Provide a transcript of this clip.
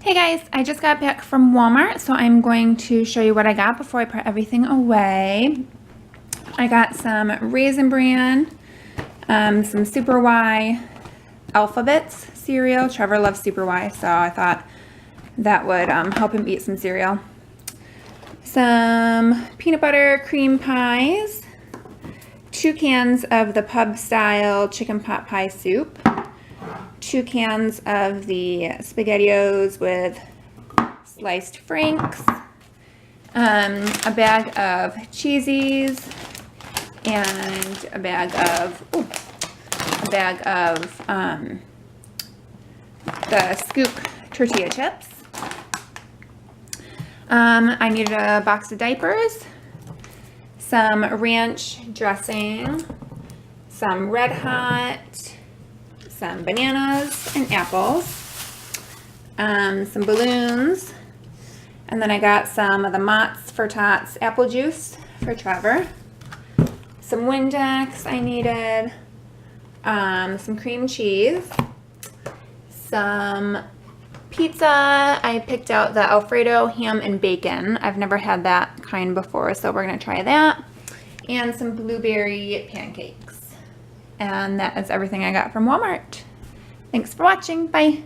Hey guys, I just got back from Walmart, so I'm going to show you what I got before I put everything away. I got some Raisin Bran, some Super Y Alphabets cereal. Trevor loves Super Y, so I thought that would help him eat some cereal. Some peanut butter cream pies, 2 cans of the pub style chicken pot pie soup, 2 cans of the SpaghettiOs with sliced franks, a bag of cheesies, and a bag of the Scoop tortilla chips. I needed a box of diapers, some ranch dressing, some Red Hot, some bananas and apples, some balloons, and then I got some of the Mott's for Tots apple juice for Trevor, some Windex I needed, some cream cheese, some pizza. I picked out the Alfredo ham and bacon. I've never had that kind before, so we're going to try that, and some blueberry pancakes. And that is everything I got from Walmart. Thanks for watching. Bye.